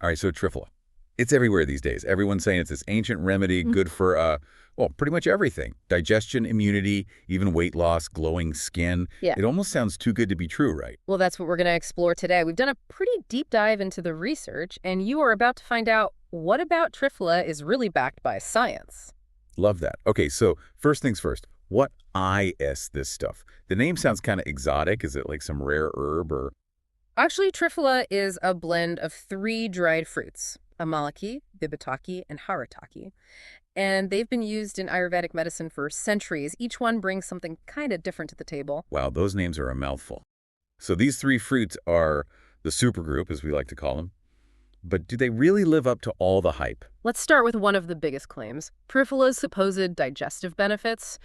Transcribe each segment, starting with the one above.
All right, so Triphala. It's everywhere these days. Everyone's saying it's this ancient remedy, Mhm. good for, well, pretty much everything. Digestion, immunity, even weight loss, glowing skin. Yeah. It almost sounds too good to be true, right? Well, that's what we're going to explore today. We've done a pretty deep dive into the research, and you are about to find out what about Triphala is really backed by science. Love that. Okay, so first things first. What is this stuff? The name sounds kind of exotic. Is it like some rare herb or... Actually, Triphala is a blend of three dried fruits, Amalaki, Bibhitaki, and Haritaki. And they've been used in Ayurvedic medicine for centuries. Each one brings something kind of different to the table. Wow, those names are a mouthful. So these three fruits are the supergroup, as we like to call them. But do they really live up to all the hype? Let's start with one of the biggest claims, Triphala's supposed digestive benefits.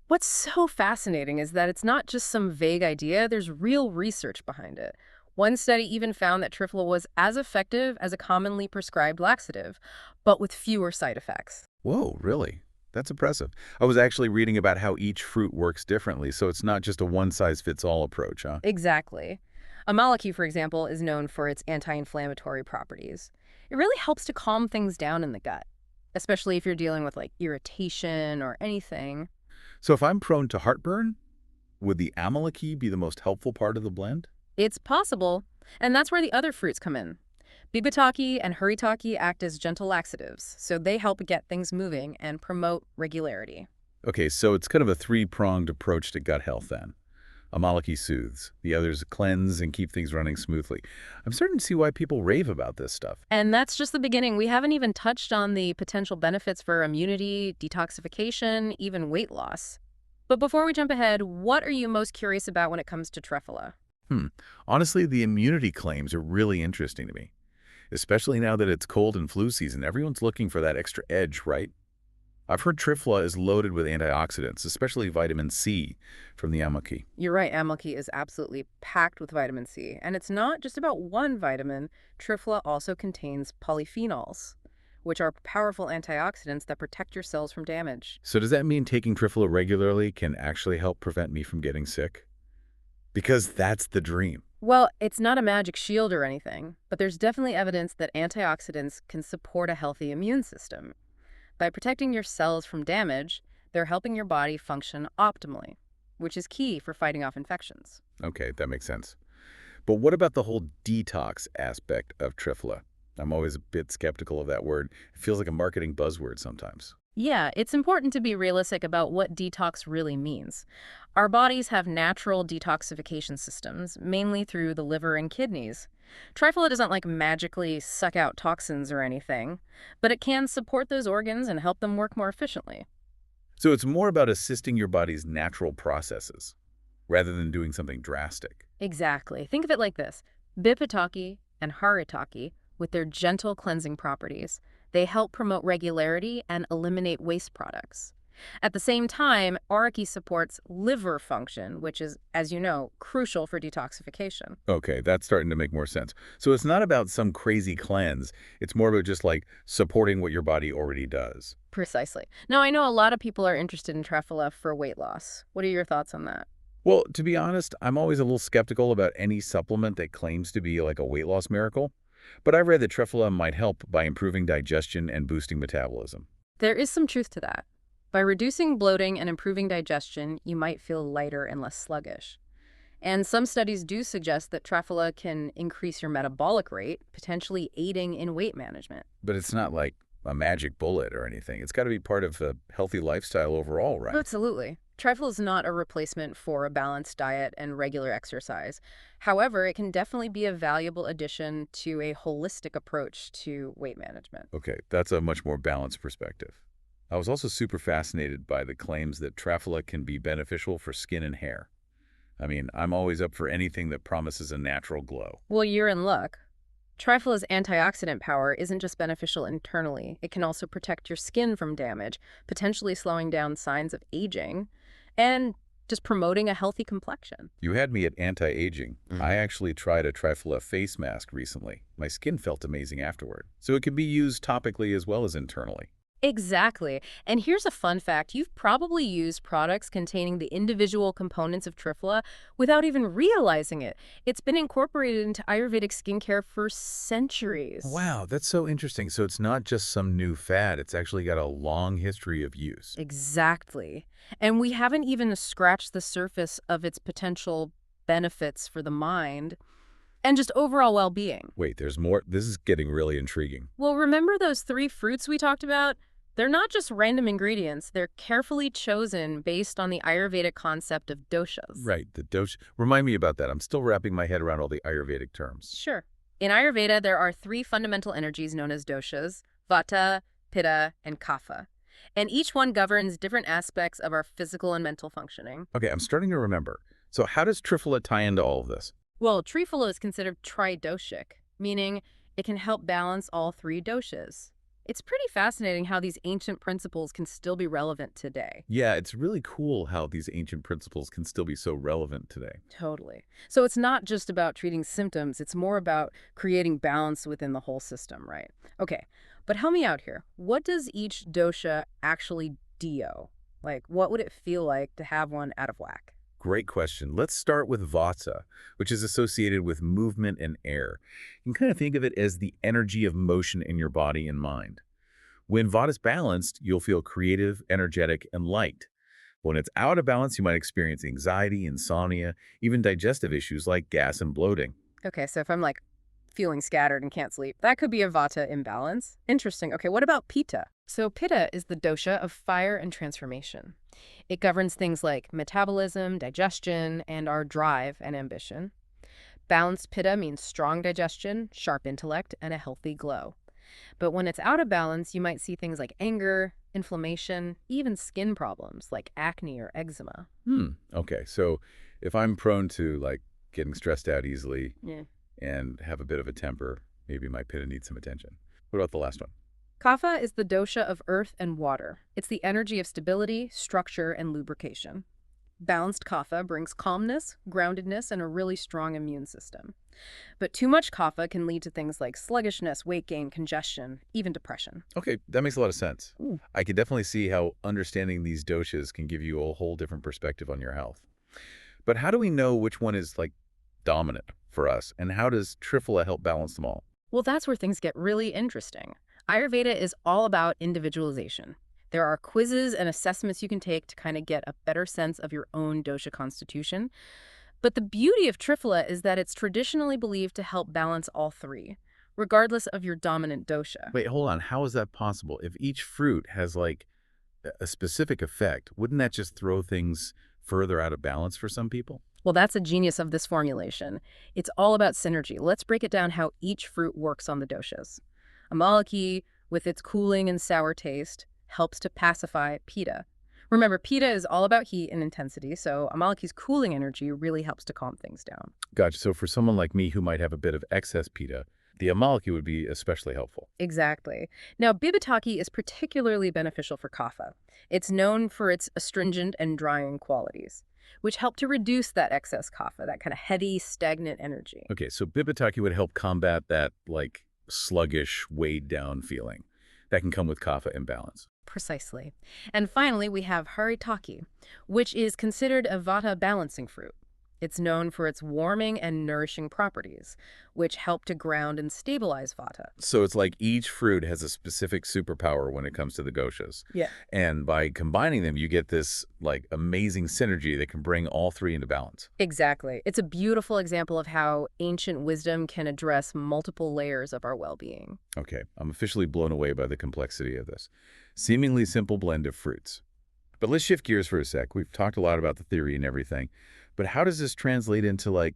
What's so fascinating is that it's not just some vague idea, there's real research behind it. One study even found that Triphala was as effective as a commonly prescribed laxative, but with fewer side effects. Whoa, really? That's impressive. I was actually reading about how each fruit works differently, so it's not just a one-size-fits-all approach, huh? Exactly. Amalaki, for example, is known for its anti-inflammatory properties. It really helps to calm things down in the gut, especially if you're dealing with like irritation or anything. So if I'm prone to heartburn, would the Amalaki be the most helpful part of the blend? It's possible, and that's where the other fruits come in. Bibhitaki and Haritaki act as gentle laxatives, so they help get things moving and promote regularity. Okay, so it's kind of a three-pronged approach to gut health then. Amalaki soothes, the others cleanse and keep things running smoothly. I'm starting to see why people rave about this stuff. And that's just the beginning. We haven't even touched on the potential benefits for immunity, detoxification, even weight loss. But before we jump ahead, what are you most curious about when it comes to Triphala? Hmm. Honestly, the immunity claims are really interesting to me, especially now that it's cold and flu season. Everyone's looking for that extra edge, right? I've heard Triphala is loaded with antioxidants, especially vitamin C from the Amalaki. You're right, Amalaki is absolutely packed with vitamin C. And it's not just about one vitamin. Triphala also contains polyphenols, which are powerful antioxidants that protect your cells from damage. So does that mean taking Triphala regularly can actually help prevent me from getting sick? Because that's the dream. Well, it's not a magic shield or anything, but there's definitely evidence that antioxidants can support a healthy immune system. By protecting your cells from damage, they're helping your body function optimally, which is key for fighting off infections. Okay, that makes sense. But what about the whole detox aspect of Triphala? I'm always a bit skeptical of that word. It feels like a marketing buzzword sometimes. Yeah, it's important to be realistic about what detox really means. Our bodies have natural detoxification systems, mainly through the liver and kidneys. Triphala doesn't like magically suck out toxins or anything, but it can support those organs and help them work more efficiently. So it's more about assisting your body's natural processes rather than doing something drastic. Exactly. Think of it like this. Bibhitaki and Haritaki, with their gentle cleansing properties, they help promote regularity and eliminate waste products. At the same time, Araki supports liver function, which is, as you know, crucial for detoxification. Okay, that's starting to make more sense. So it's not about some crazy cleanse. It's more about just like supporting what your body already does. Precisely. Now, I know a lot of people are interested in Triphala for weight loss. What are your thoughts on that? Well, to be honest, I'm always a little skeptical about any supplement that claims to be like a weight loss miracle. But I've read that Triphala might help by improving digestion and boosting metabolism. There is some truth to that. By reducing bloating and improving digestion, you might feel lighter and less sluggish. And some studies do suggest that Triphala can increase your metabolic rate, potentially aiding in weight management. But it's not like a magic bullet or anything. It's got to be part of a healthy lifestyle overall, right? Absolutely. Trifle is not a replacement for a balanced diet and regular exercise. However, it can definitely be a valuable addition to a holistic approach to weight management. Okay, that's a much more balanced perspective. I was also super fascinated by the claims that Triphala can be beneficial for skin and hair. I mean, I'm always up for anything that promises a natural glow. Well, you're in luck. Trifle's antioxidant power isn't just beneficial internally. It can also protect your skin from damage, potentially slowing down signs of aging and just promoting a healthy complexion. You had me at anti-aging. Mhm. I actually tried a Triphala face mask recently. My skin felt amazing afterward. So it can be used topically as well as internally. Exactly. And here's a fun fact. You've probably used products containing the individual components of Triphala without even realizing it. It's been incorporated into Ayurvedic skincare for centuries. Wow, that's so interesting. So it's not just some new fad, it's actually got a long history of use. Exactly. And we haven't even scratched the surface of its potential benefits for the mind and just overall well-being. Wait, there's more? This is getting really intriguing. Well, remember those three fruits we talked about? They're not just random ingredients. They're carefully chosen based on the Ayurvedic concept of doshas. Right, the dosage. Remind me about that. I'm still wrapping my head around all the Ayurvedic terms. Sure. In Ayurveda, there are three fundamental energies known as doshas: vata, pitta, and kapha. And each one governs different aspects of our physical and mental functioning. Okay, I'm starting to remember. So how does Triphala tie into all of this? Well, Triphala is considered tridoshic, meaning it can help balance all three doshas. It's pretty fascinating how these ancient principles can still be relevant today. Yeah, it's really cool how these ancient principles can still be so relevant today. Totally. So it's not just about treating symptoms, it's more about creating balance within the whole system, right? Okay, but help me out here. What does each dosha actually do? Like, what would it feel like to have one out of whack? Great question. Let's start with vata, which is associated with movement and air. You can kind of think of it as the energy of motion in your body and mind. When vata is balanced, you'll feel creative, energetic, and light. When it's out of balance, you might experience anxiety, insomnia, even digestive issues like gas and bloating. Okay, so if I'm like feeling scattered and can't sleep, that could be a vata imbalance. Interesting. Okay, what about pitta? So pitta is the dosha of fire and transformation. It governs things like metabolism, digestion, and our drive and ambition. Balanced pitta means strong digestion, sharp intellect, and a healthy glow. But when it's out of balance, you might see things like anger, inflammation, even skin problems like acne or eczema. Okay, so if I'm prone to getting stressed out easily Yeah. and have a bit of a temper, maybe my pitta needs some attention. What about the last one? Kapha is the dosha of earth and water. It's the energy of stability, structure, and lubrication. Balanced kapha brings calmness, groundedness, and a really strong immune system. But too much kapha can lead to things like sluggishness, weight gain, congestion, even depression. Okay, that makes a lot of sense. Ooh. I can definitely see how understanding these doshas can give you a whole different perspective on your health. But how do we know which one is dominant for us, and how does Triphala help balance them all? Well, that's where things get really interesting. Ayurveda is all about individualization. There are quizzes and assessments you can take to kind of get a better sense of your own dosha constitution. But the beauty of Triphala is that it's traditionally believed to help balance all three, regardless of your dominant dosha. Wait, hold on. How is that possible? If each fruit has a specific effect, wouldn't that just throw things further out of balance for some people? Well, that's a genius of this formulation. It's all about synergy. Let's break it down how each fruit works on the doshas. Amalaki, with its cooling and sour taste, helps to pacify pitta. Remember, pitta is all about heat and intensity, so Amalaki's cooling energy really helps to calm things down. Gotcha. So for someone like me who might have a bit of excess pitta, the Amalaki would be especially helpful. Exactly. Now, Bibhitaki is particularly beneficial for kapha. It's known for its astringent and drying qualities, which help to reduce that excess kapha, that kind of heavy, stagnant energy. Okay, so Bibhitaki would help combat that sluggish, weighed down feeling that can come with kapha imbalance. Precisely. And finally, we have Haritaki, which is considered a vata balancing fruit. It's known for its warming and nourishing properties, which help to ground and stabilize vata. So it's like each fruit has a specific superpower when it comes to the doshas. Yeah. And by combining them, you get this amazing synergy that can bring all three into balance. Exactly. It's a beautiful example of how ancient wisdom can address multiple layers of our well-being. Okay, I'm officially blown away by the complexity of this seemingly simple blend of fruits. But let's shift gears for a sec. We've talked a lot about the theory and everything, but how does this translate into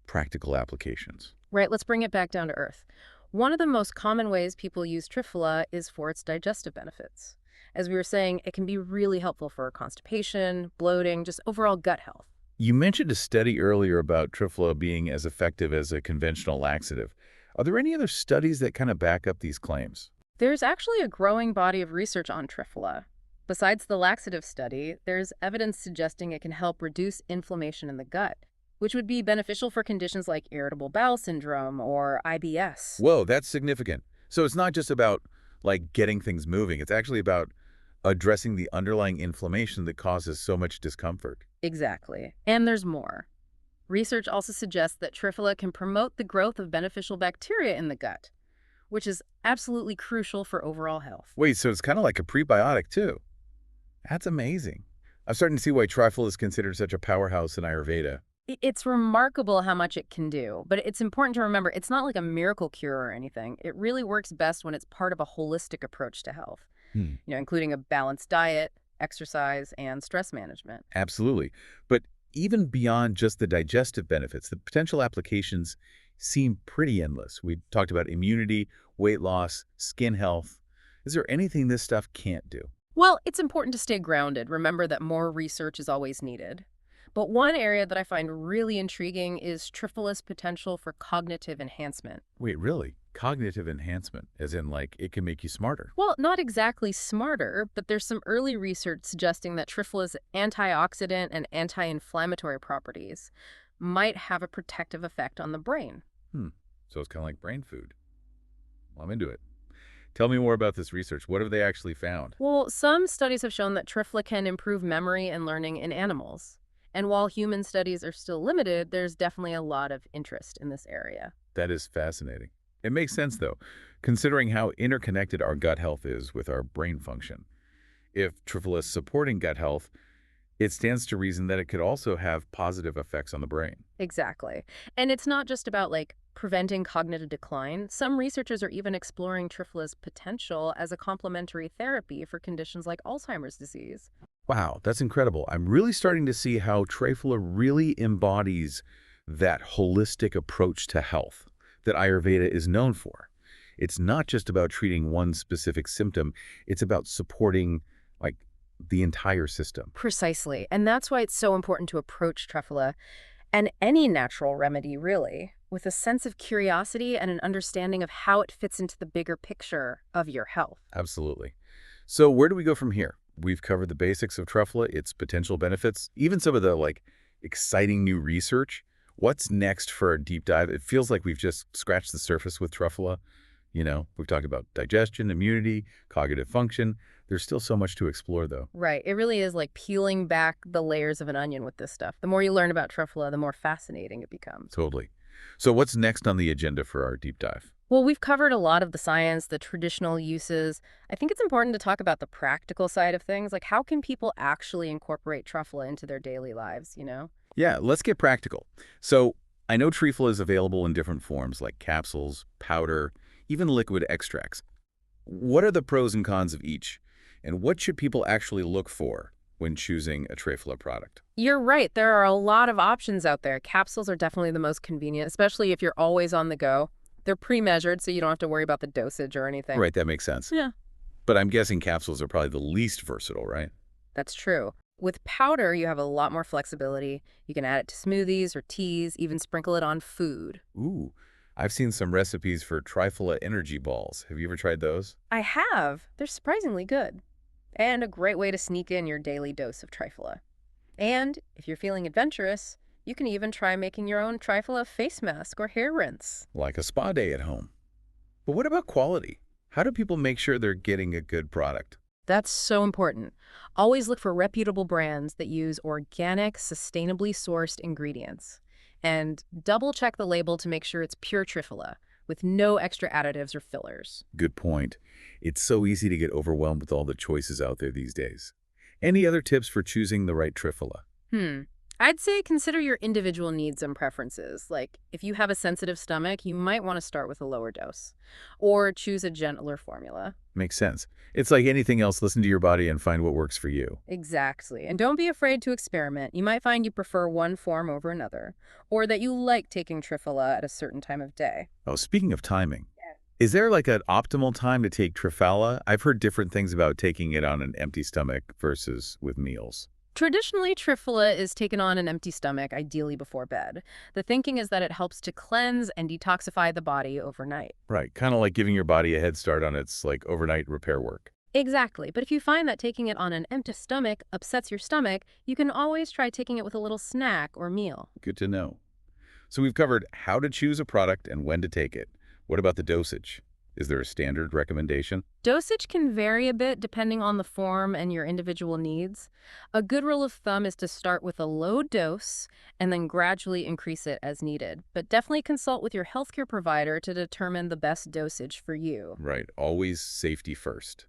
practical applications? Right, let's bring it back down to earth. One of the most common ways people use Triphala is for its digestive benefits. As we were saying, it can be really helpful for constipation, bloating, just overall gut health. You mentioned a study earlier about Triphala being as effective as a conventional laxative. Are there any other studies that kind of back up these claims? There's actually a growing body of research on Triphala. Besides the laxative study, there's evidence suggesting it can help reduce inflammation in the gut, which would be beneficial for conditions like irritable bowel syndrome or IBS. Whoa, that's significant. So it's not just about like getting things moving. It's actually about addressing the underlying inflammation that causes so much discomfort. Exactly. And there's more. Research also suggests that Triphala can promote the growth of beneficial bacteria in the gut, which is absolutely crucial for overall health. Wait, so it's kind of like a prebiotic too. That's amazing. I'm starting to see why trifle is considered such a powerhouse in Ayurveda. It's remarkable how much it can do, but it's important to remember it's not like a miracle cure or anything. It really works best when it's part of a holistic approach to health, Hmm. including a balanced diet, exercise, and stress management. Absolutely. But even beyond just the digestive benefits, the potential applications seem pretty endless. We talked about immunity, weight loss, skin health. Is there anything this stuff can't do? Well, it's important to stay grounded. Remember that more research is always needed. But one area that I find really intriguing is Triphala's potential for cognitive enhancement. Wait, really? Cognitive enhancement, as in like it can make you smarter. Well, not exactly smarter, but there's some early research suggesting that Triphal's antioxidant and anti-inflammatory properties might have a protective effect on the brain. Hmm. So it's kind of like brain food. Well, I'm into it. Tell me more about this research. What have they actually found? Well, some studies have shown that Triphala can improve memory and learning in animals. And while human studies are still limited, there's definitely a lot of interest in this area. That is fascinating. It makes sense, though, considering how interconnected our gut health is with our brain function. If Triphala is supporting gut health, it stands to reason that it could also have positive effects on the brain. Exactly. And it's not just about preventing cognitive decline. Some researchers are even exploring Triphala's potential as a complementary therapy for conditions like Alzheimer's disease. Wow, that's incredible. I'm really starting to see how Triphala really embodies that holistic approach to health that Ayurveda is known for. It's not just about treating one specific symptom, it's about supporting like the entire system. Precisely. And that's why it's so important to approach Triphala and any natural remedy, really, with a sense of curiosity and an understanding of how it fits into the bigger picture of your health. Absolutely. So where do we go from here? We've covered the basics of Triphala, its potential benefits, even some of the exciting new research. What's next for a deep dive? It feels like we've just scratched the surface with Triphala. We've talked about digestion, immunity, cognitive function. There's still so much to explore, though. Right. It really is like peeling back the layers of an onion with this stuff. The more you learn about Triphala, the more fascinating it becomes. Totally. So what's next on the agenda for our deep dive? Well, we've covered a lot of the science, the traditional uses. I think it's important to talk about the practical side of things. Like, how can people actually incorporate Triphala into their daily lives? Yeah, let's get practical. So I know Triphala is available in different forms like capsules, powder, even liquid extracts. What are the pros and cons of each? And what should people actually look for when choosing a Triphala product? You're right. There are a lot of options out there. Capsules are definitely the most convenient, especially if you're always on the go. They're pre-measured, so you don't have to worry about the dosage or anything. Right, that makes sense. Yeah. But I'm guessing capsules are probably the least versatile, right? That's true. With powder, you have a lot more flexibility. You can add it to smoothies or teas, even sprinkle it on food. Ooh, I've seen some recipes for Triphala energy balls. Have you ever tried those? I have. They're surprisingly good. And a great way to sneak in your daily dose of Triphala. And if you're feeling adventurous, you can even try making your own Triphala face mask or hair rinse. Like a spa day at home. But what about quality? How do people make sure they're getting a good product? That's so important. Always look for reputable brands that use organic, sustainably sourced ingredients. And double-check the label to make sure it's pure Triphala, with no extra additives or fillers. Good point. It's so easy to get overwhelmed with all the choices out there these days. Any other tips for choosing the right Triphala? I'd say consider your individual needs and preferences. Like, if you have a sensitive stomach, you might want to start with a lower dose. Or choose a gentler formula. Makes sense. It's like anything else, listen to your body and find what works for you. Exactly. And don't be afraid to experiment. You might find you prefer one form over another. Or that you like taking Triphala at a certain time of day. Oh, speaking of timing, is there an optimal time to take Triphala? I've heard different things about taking it on an empty stomach versus with meals. Traditionally, Triphala is taken on an empty stomach, ideally before bed. The thinking is that it helps to cleanse and detoxify the body overnight. Right, kind of like giving your body a head start on its overnight repair work. Exactly, but if you find that taking it on an empty stomach upsets your stomach, you can always try taking it with a little snack or meal. Good to know. So we've covered how to choose a product and when to take it. What about the dosage? Is there a standard recommendation? Dosage can vary a bit depending on the form and your individual needs. A good rule of thumb is to start with a low dose and then gradually increase it as needed. But definitely consult with your healthcare provider to determine the best dosage for you. Right, always safety first,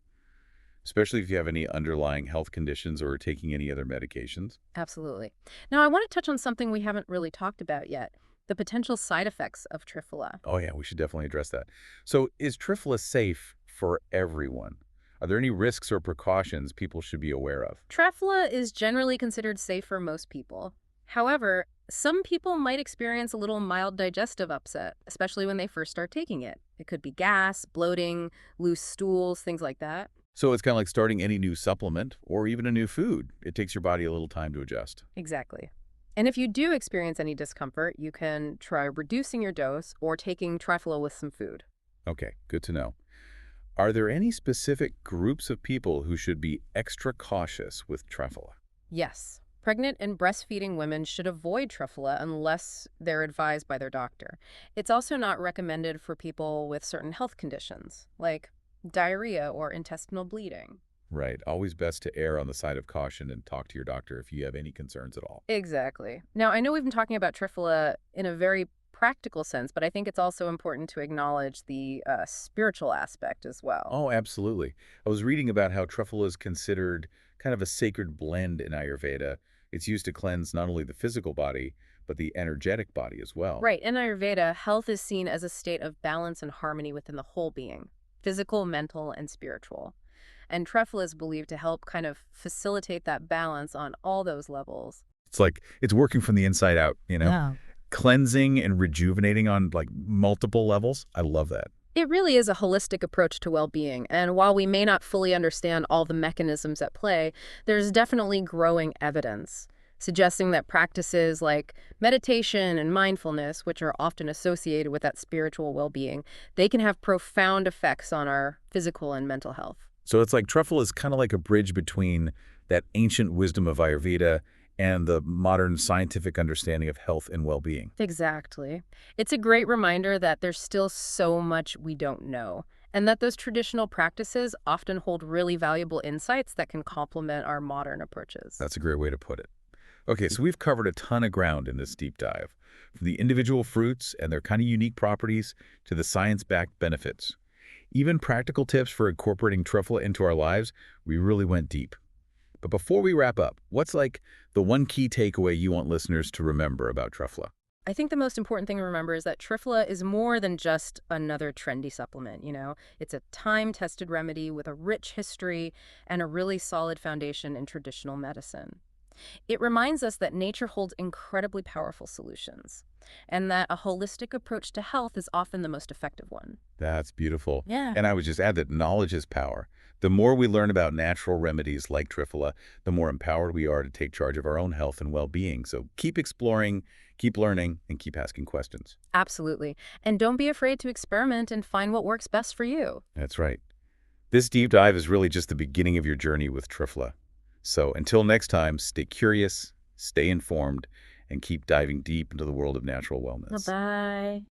especially if you have any underlying health conditions or are taking any other medications. Absolutely. Now, I want to touch on something we haven't really talked about yet, the potential side effects of Triphala. Oh yeah, we should definitely address that. So is Triphala safe for everyone? Are there any risks or precautions people should be aware of? Triphala is generally considered safe for most people. However, some people might experience a little mild digestive upset, especially when they first start taking it. It could be gas, bloating, loose stools, things like that. So it's kind of like starting any new supplement or even a new food. It takes your body a little time to adjust. Exactly. And if you do experience any discomfort, you can try reducing your dose or taking Triphala with some food. Okay, good to know. Are there any specific groups of people who should be extra cautious with Triphala? Yes. Pregnant and breastfeeding women should avoid Triphala unless they're advised by their doctor. It's also not recommended for people with certain health conditions, like diarrhea or intestinal bleeding. Right, always best to err on the side of caution and talk to your doctor if you have any concerns at all. Exactly. Now, I know we've been talking about Triphala in a very practical sense, but I think it's also important to acknowledge the spiritual aspect as well. Oh, absolutely. I was reading about how truffle is considered kind of a sacred blend in Ayurveda. It's used to cleanse not only the physical body, but the energetic body as well. Right. In Ayurveda, health is seen as a state of balance and harmony within the whole being, physical, mental, and spiritual. And Triphala is believed to help kind of facilitate that balance on all those levels. It's like it's working from the inside out, you know? Yeah. Cleansing and rejuvenating on like multiple levels. I love that. It really is a holistic approach to well-being, and while we may not fully understand all the mechanisms at play, there's definitely growing evidence suggesting that practices like meditation and mindfulness, which are often associated with that spiritual well-being, they can have profound effects on our physical and mental health. So it's like truffle is kind of like a bridge between that ancient wisdom of Ayurveda and the modern scientific understanding of health and well-being. Exactly. It's a great reminder that there's still so much we don't know, and that those traditional practices often hold really valuable insights that can complement our modern approaches. That's a great way to put it. Okay, so we've covered a ton of ground in this deep dive, from the individual fruits and their kind of unique properties to the science-backed benefits. Even practical tips for incorporating truffle into our lives, we really went deep. But before we wrap up, what's like the one key takeaway you want listeners to remember about truffle? I think the most important thing to remember is that Triphala is more than just another trendy supplement. It's a time-tested remedy with a rich history and a really solid foundation in traditional medicine. It reminds us that nature holds incredibly powerful solutions, and that a holistic approach to health is often the most effective one. That's beautiful. Yeah. And I would just add that knowledge is power. The more we learn about natural remedies like Triphala, the more empowered we are to take charge of our own health and well-being. So keep exploring, keep learning, and keep asking questions. Absolutely. And don't be afraid to experiment and find what works best for you. That's right. This deep dive is really just the beginning of your journey with Triphala. So until next time, stay curious, stay informed, and keep diving deep into the world of natural wellness. Bye-bye.